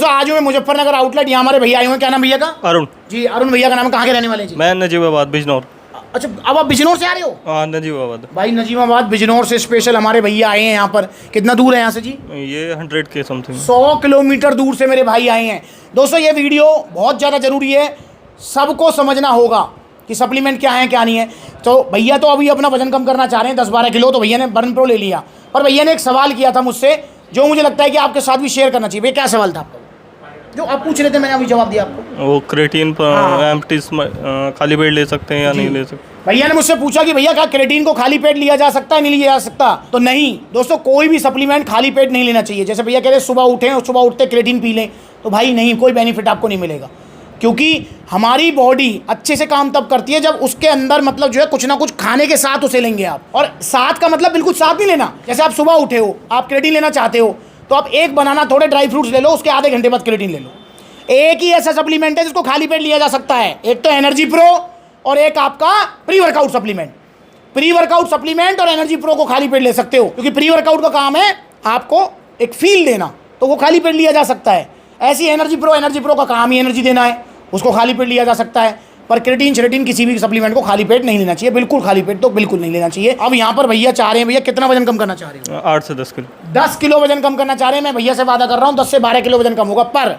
दोस्तों आज मैं मुजफ्फरनगर आउटलेट, यहाँ हमारे भैया आए हुए हैं। क्या नाम भैया का? अरुण जी अरुण भैया का नाम है। कहाँ के रहने वाले हैं जी? मैं नजीबाबाद बिजनौर। अच्छा, अब आप बिजनौर से आ रहे हो? हाँ नजीबाबाद। भाई नजीबाबाद बिजनौर से स्पेशल हमारे भैया आए हैं यहाँ पर। कितना दूर है यहाँ से जी? ये 100 के समथिंग 100 किलोमीटर दूर से मेरे भाई आए हैं। दोस्तों ये वीडियो बहुत ज़्यादा ज़रूरी है, सबको समझना होगा कि सप्लीमेंट क्या है क्या नहीं है। तो भैया तो अभी अपना वजन कम करना चाह रहे हैं 10-12 किलो, तो भैया ने बर्न प्रो ले लिया। पर भैया ने एक सवाल किया था मुझसे, जो मुझे लगता है कि आपके साथ भी शेयर करना चाहिए। भैया क्या सवाल था आपका जो आप पूछ रहे थे? मैंने अभी जवाब दिया आपको। वो क्रेटीन एम्प्टीज खाली पेट ले सकते हैं या नहीं ले सकते? भैया ने मुझसे पूछा कि भैया क्या क्रेटीन को खाली पेट लिया जा सकता है, नहीं लिया जा सकता? तो नहीं दोस्तों, कोई भी सप्लीमेंट खाली पेट नहीं लेना चाहिए। जैसे भैया कह रहे सुबह उठें और सुबह उठते क्रेटीन पी लें, तो भाई नहीं, कोई बेनिफिट आपको नहीं मिलेगा। क्योंकि हमारी बॉडी अच्छे से काम तब करती है जब उसके अंदर मतलब जो है कुछ ना कुछ खाने के साथ उसे लेंगे आप। और साथ का मतलब बिल्कुल साथ नहीं लेना। जैसे आप सुबह उठे हो, आप क्रेटीन लेना चाहते हो, तो आप एक बनाना, थोड़े ड्राई फ्रूट्स ले लो, उसके आधे घंटे बाद क्रेटीन ले लो। एक ही ऐसा सप्लीमेंट है जिसको खाली पेट लिया जा सकता है, एक तो एनर्जी प्रो और एक आपका pre workout supplement. Pre workout supplement और एनर्जी प्रो को खाली पेट ले सकते हो, क्योंकि प्री वर्कआउट का काम है आपको एक फील देना, तो वो खाली पेट लिया जा सकता है। ऐसी एनर्जी प्रो का काम ही एनर्जी देना है, उसको खाली पेट लिया जा सकता है। पर क्रेटीन किसी भी सप्लीमेंट को खाली पेट नहीं लेना चाहिए, बिल्कुल खाली पेट तो बिल्कुल नहीं लेना चाहिए। अब यहाँ पर भैया चाह रहे हैं, भैया कितना वजन कम करना चाह रहे हो? 8 से 10 किलो। 10 किलो वजन कम करना चाह रहे हैं। मैं भैया से वादा कर रहा हूँ 10 से 12 किलो वजन कम होगा। पर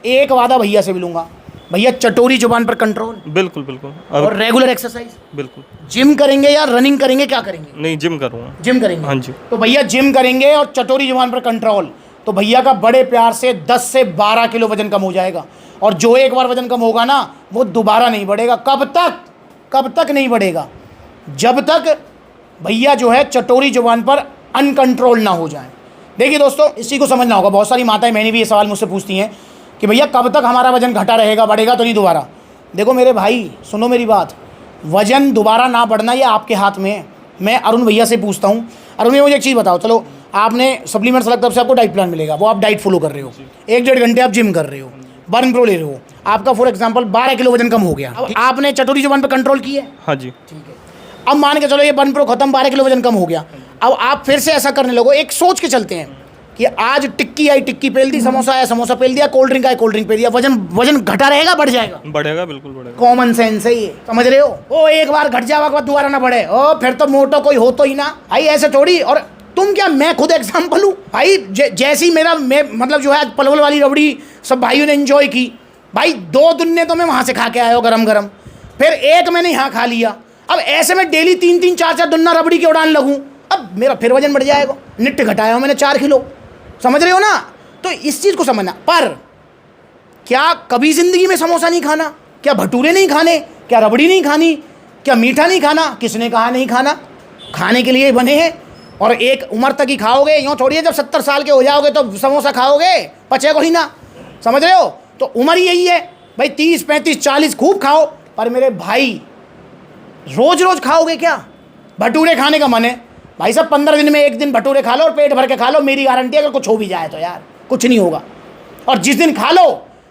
एक वादा भैया से भी लूंगा, भैया चटोरी जुबान पर कंट्रोल। बिल्कुल बिल्कुल। और रेगुलर एक्सरसाइज। बिल्कुल। जिम करेंगे या रनिंग करेंगे, क्या करेंगे? नहीं, जिम करूँगा। जिम करेंगे? हाँ जी। तो भैया जिम करेंगे और चटोरी जुबान पर कंट्रोल, तो भैया का बड़े प्यार से 10 से 12 किलो वजन कम हो जाएगा। और जो एक बार वजन कम होगा ना, वो दोबारा नहीं बढ़ेगा। कब तक नहीं बढ़ेगा? जब तक भैया जो है चटोरी जुबान पर अनकंट्रोल ना हो जाए। देखिए दोस्तों, इसी को समझना होगा। बहुत सारी माताएं, मैंने भी ये सवाल मुझसे पूछती हैं कि भैया कब तक हमारा वजन घटा रहेगा, बढ़ेगा तो नहीं दोबारा? देखो मेरे भाई, सुनो मेरी बात, वजन दोबारा ना बढ़ना ये आपके हाथ में है। मैं अरुण भैया से पूछता हूँ, अरुण भैया मुझे एक चीज़ बताओ, चलो आपने सप्लीमेंट सेलेक्ट तब से आपको डाइट प्लान मिलेगा, वो आप डाइट फॉलो कर रहे हो, 1-1.5 घंटे आप जिम कर रहे हो, बर्न प्रो ले रहे हो, आपका फॉर एग्जांपल 12 किलो वजन कम हो गया। अब आपने चटोरी जुबान पर कंट्रोल की है? हाँ जी। ठीक है। अब मान के चलो ये बर्न प्रो खत्म, 12 किलो वजन कम हो गया। अब आप फिर से ऐसा करने लगो, एक सोच के चलते हैं कि आज टिक्की आई, टिक्की पेल दी, समोसा आया, समोसा पेल दिया, कोल्ड ड्रिंक आई, कोल्ड ड्रिंक पेल दिया। वजन घटा रहेगा, बढ़ जाएगा? बढ़ेगा, बिल्कुल बढ़ेगा। कॉमन सेंस है ये, समझ रहे हो? ओ एक बार घट जाएगा, बाद दोबारा ना बढ़े, ओ फिर तो मोटो कोई हो तो ही ना भाई, ऐसे थोड़ी। और तुम क्या, मैं खुद एग्जाम्पल हूँ भाई। जैसी मतलब जो है आज पलवल वाली रबड़ी सब भाइयों ने एंजॉय की भाई, 2 दुन्ने तो मैं वहाँ से खा के आया हूँ गरम, फिर एक मैंने यहाँ खा लिया। अब ऐसे में डेली 3-3, 4-4 दुन्ना रबड़ी के उड़ान लगूँ, अब मेरा फिर वजन बढ़ जाएगा। निट्ट घटाया हूँ मैंने 4 किलो, समझ रहे हो ना? तो इस चीज़ को समझना। पर क्या कभी ज़िंदगी में समोसा नहीं खाना? क्या भटूरे नहीं खाने? क्या रबड़ी नहीं खानी? क्या मीठा नहीं खाना? किसने कहा नहीं खाना? खाने के लिए बने हैं, और एक उम्र तक ही खाओगे। यूँ थोड़ी है जब 70 साल के हो जाओगे तो समोसा खाओगे, पचेगा ही ना, समझ रहे हो? तो उम्र यही है भाई, 30, 35, 40 खूब खाओ। पर मेरे भाई रोज़ खाओगे क्या? भटूरे खाने का मन है भाई साहब, 15 दिन में 1 दिन भटूरे खा लो और पेट भर के खा लो, मेरी गारंटी है अगर कुछ हो भी जाए तो यार कुछ नहीं होगा। और जिस दिन खा लो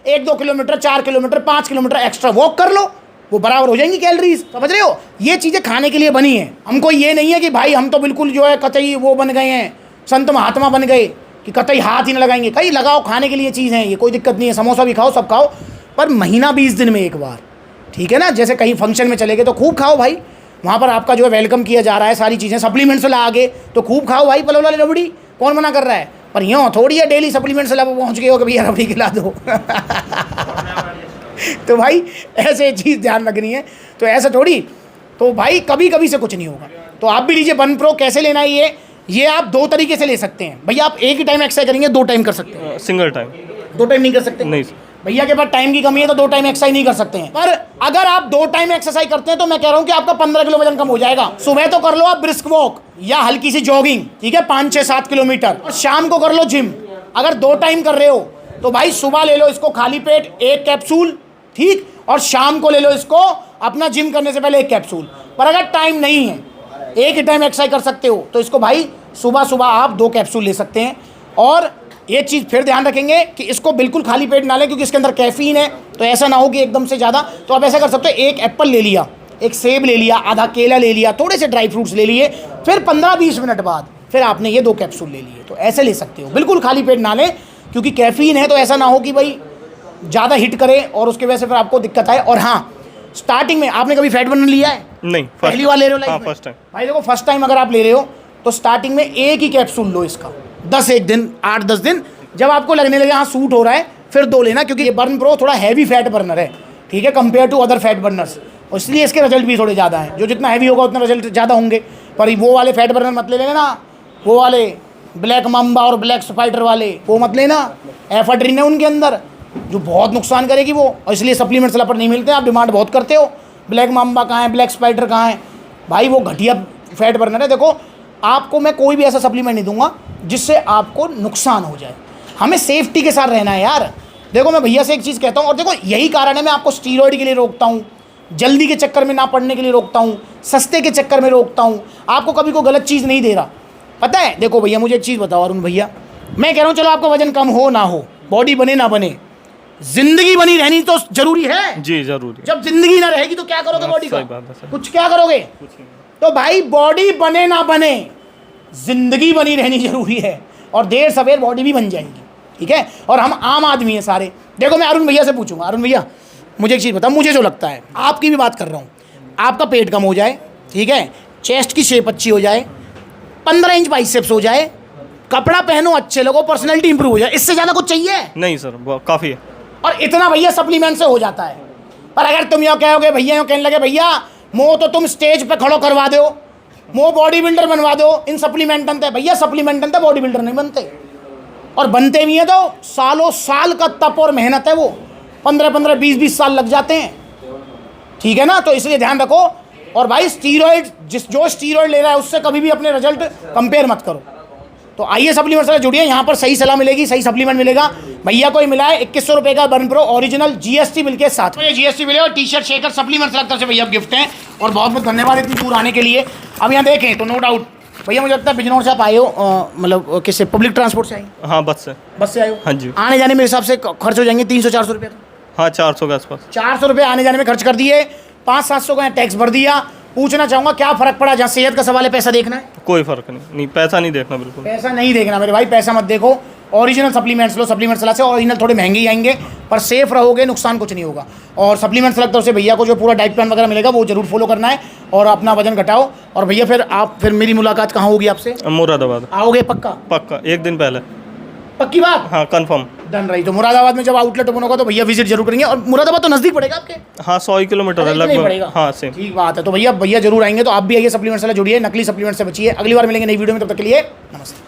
1-2 kilometre, 4 kilometre, 5 kilometre extra walk कर लो, वो बराबर हो जाएंगी कैलोरीज, समझ रहे हो? ये चीज़ें खाने के लिए बनी है। हमको ये नहीं है कि भाई हम तो बिल्कुल जो है कतई वो बन गए हैं, संत महात्मा बन गए कि कतई हाथ ही न लगाएंगे। कहीं लगाओ, खाने के लिए चीज़ है ये, कोई दिक्कत नहीं है। समोसा भी खाओ, सब खाओ, पर महीना 20 दिन में एक बार, ठीक है ना? जैसे कहीं फंक्शन में चले गए तो खूब खाओ भाई, वहाँ पर आपका जो है वेलकम किया जा रहा है, सारी चीज़ें सप्लीमेंट से ला आगे तो खूब खाओ भाई, पलवल वाली रबड़ी, कौन मना कर रहा है? पर यूँ थोड़ी है डेली सप्लीमेंट से ला पहुँच गए हो कि भैया रबड़ी खिला दो। तो भाई ऐसे चीज़ ध्यान रखनी है, तो ऐसा थोड़ी। तो भाई कभी से कुछ नहीं होगा। तो आप भी लीजिए बर्न प्रो। कैसे लेना है ये आप 2 तरीके से ले सकते हैं भैया। आप एक ही टाइम एक्सरसाइज करेंगे, 2 टाइम कर सकते हैं? Single time. 2 टाइम नहीं कर सकते? नहीं भैया के पास टाइम की कमी है तो 2 टाइम एक्सरसाइज नहीं कर सकते हैं। पर अगर आप 2 टाइम एक्सरसाइज करते हैं तो मैं कह रहा हूं कि आपका 15 किलो वजन कम हो जाएगा। सुबह तो कर लो आप ब्रिस्क वॉक या हल्की सी जॉगिंग, ठीक है, 5, 6, 7 किलोमीटर, और शाम को कर लो जिम। अगर 2 टाइम कर रहे हो तो भाई सुबह ले लो इसको खाली पेट 1 कैप्सूल, ठीक, और शाम को ले लो इसको अपना जिम करने से पहले 1 कैप्सूल। पर अगर टाइम नहीं है, एक ही टाइम एक्सरसाइज कर सकते हो, तो इसको भाई सुबह आप 2 कैप्सूल ले सकते हैं। और ये चीज़ फिर ध्यान रखेंगे कि इसको बिल्कुल खाली पेट ना लें, क्योंकि इसके अंदर कैफीन है, तो ऐसा ना हो कि एकदम से ज़्यादा। तो आप ऐसा कर सकते हो, 1 एप्पल ले लिया, 1 सेब ले लिया, आधा केला ले लिया, थोड़े से ड्राई फ्रूट्स ले लिए, फिर 15-20 मिनट बाद फिर आपने ये 2 कैप्सूल ले लिए। तो ऐसे ले सकते हो, बिल्कुल खाली पेट ना लें। क्योंकि कैफीन है तो ऐसा ना हो कि भाई ज़्यादा हिट करे और उसके वजह से फिर आपको दिक्कत आए। और हाँ, स्टार्टिंग में आपने कभी फैट बर्नर लिया है? नहीं, पहली बार ले रहे हो लाइफ हाँ, में? First time. भाई देखो, फर्स्ट टाइम अगर आप ले रहे हो तो स्टार्टिंग में एक ही कैप्सूल लो इसका, 1 दिन 8-10 दिन, जब आपको लगने लगे हाँ सूट हो रहा है फिर 2 लेना, क्योंकि ये बर्न प्रो थोड़ा हैवी फैट बर्नर है, ठीक है, compare to other fat burners, और इसलिए इसके रिजल्ट भी थोड़े ज़्यादा हैं। जो जितना हैवी होगा उतना रिजल्ट ज़्यादा होंगे। पर वो वाले फैट बर्नर मत ले लेना ना, वो वाले ब्लैक मम्बा और ब्लैक स्पाइडर वाले, वो मत लेना। एफाड्रिन है उनके अंदर जो बहुत नुकसान करेगी वो, और इसलिए सप्लीमेंट्स पर नहीं मिलते हैं। आप डिमांड बहुत करते हो, ब्लैक मम्बा कहाँ है, ब्लैक स्पाइडर कहाँ है? भाई वो घटिया फैट बर्नर है। देखो, आपको मैं कोई भी ऐसा सप्लीमेंट नहीं दूंगा जिससे आपको नुकसान हो जाए। हमें सेफ्टी के साथ रहना है यार। देखो, मैं भैया से एक चीज़ कहता हूँ, और देखो यही कारण है मैं आपको स्टीरॉयड के लिए रोकता हूँ, जल्दी के चक्कर में ना पड़ने के लिए रोकता हूँ, सस्ते के चक्कर में रोकता हूँ, आपको कभी कोई गलत चीज़ नहीं दे रहा। पता है, देखो भैया मुझे एक चीज़ बताओ अरुण भैया, मैं कह रहा हूँ चलो आपका वजन कम हो ना हो, बॉडी बने ना बने, जिंदगी बनी रहनी तो जरूरी है। जी जरूरी। जब जिंदगी ना रहेगी तो क्या करोगे बॉडी का? सही बात है सर। कुछ क्या करोगे? तो भाई बॉडी बने ना बने, जिंदगी बनी रहनी जरूरी है, और देर सवेर बॉडी भी बन जाएगी, ठीक है। और हम आम आदमी हैं सारे। देखो, मैं अरुण भैया से पूछूंगा, अरुण भैया मुझे एक चीज़ बताओ, मुझे जो लगता है, आपकी भी बात कर रहा हूँ, आपका पेट कम हो जाए, ठीक है, चेस्ट की शेप अच्छी हो जाए, 15 इंच बाइसेप्स हो जाए, कपड़ा पहनो अच्छे लगो, पर्सनैलिटी इंप्रूव हो जाए, इससे ज़्यादा कुछ चाहिए? नहीं सर, काफ़ी है। और इतना भैया सप्लीमेंट से हो जाता है। पर अगर तुम यूँ कहोगे, भैया यूँ कहने लगे भैया मो तो तुम स्टेज पे खड़ो करवा दो, मो बॉडी बिल्डर बनवा दो, इन सप्लीमेंट अंत है भैया, सप्लीमेंट अंत है, बॉडी बिल्डर नहीं बनते। और बनते भी हैं तो सालों साल का तप और मेहनत है, वो 15-15, 20-20 साल लग जाते हैं, ठीक है ना। तो इसलिए ध्यान रखो। और भाई स्टीरॉयड, जो स्टीरॉयड ले रहा है उससे कभी भी अपने रिजल्ट कंपेयर मत करो। तो आइए सप्लीमेंट से जुड़िए, यहाँ पर सही सलाह मिलेगी, सही सप्लीमेंट मिलेगा। भैया को ही मिला है 2100 रुपये का burn pro original GST bill के साथ। ये जीएसटी बिल है और टी शर्ट शेकर सप्लीमेंट तरफ से भैया गिफ्ट हैं, और बहुत बहुत धन्यवाद इतनी दूर आने के लिए। अब यहाँ देखें तो नो डाउट भैया, मुझे लगता है बिजनौर से आप आए हो, मतलब किससे, पब्लिक ट्रांसपोर्ट से आए? हाँ, बस से। बस से आए हो? हाँ जी। आने जाने मेरे हिसाब से खर्च हो जाएंगे 300-400 रुपये का। हाँ, 400 के आसपास। 400 रुपये आने जाने में खर्च कर दिए, 500-700 का टैक्स भर दिया। पूछना चाहूँगा क्या फ़र्क पड़ा? जहाँ सेहत का सवाल है, पैसा देखना है? कोई फ़र्क नहीं, पैसा नहीं देखना, बिल्कुल पैसा नहीं देखना मेरे भाई, पैसा मत देखो। ओरिजिनल सप्लीमेंट्स लो, सप्लीमेंट्स सलाह से। ओरिजिनल थोड़े महंगे ही आएंगे पर सेफ रहोगे, नुकसान कुछ नहीं होगा। और सप्लीमेंट्स सलाह तरफ से भैया को जो पूरा डाइट प्लान वगैरह मिलेगा वो जरूर फॉलो करना है, और अपना वजन घटाओ। और भैया फिर मेरी मुलाकात कहाँ होगी आपसे? मुरादाबाद। आओगे पक्का? पक्का, 1 दिन पहले। पक्की बात? हाँ, कंफर्म। डन रही। तो मुरादाबाद में जब आउटलेट ओपन होगा तो भैया विजिट जरूर करेंगे। और मुरादाबाद तो नज़दीक पड़ेगा आपके? हाँ, 100 किलोमीटर है लगभग। हाँ, सेम। ठीक बात है। तो भैया जरूर आएंगे, तो आप भी आइए, सप्लीमेंट से जुड़िए, नकली सप्लीमेंट से बचिए। अगली बार मिलेंगे नई वीडियो में, तब तक के लिए नमस्ते।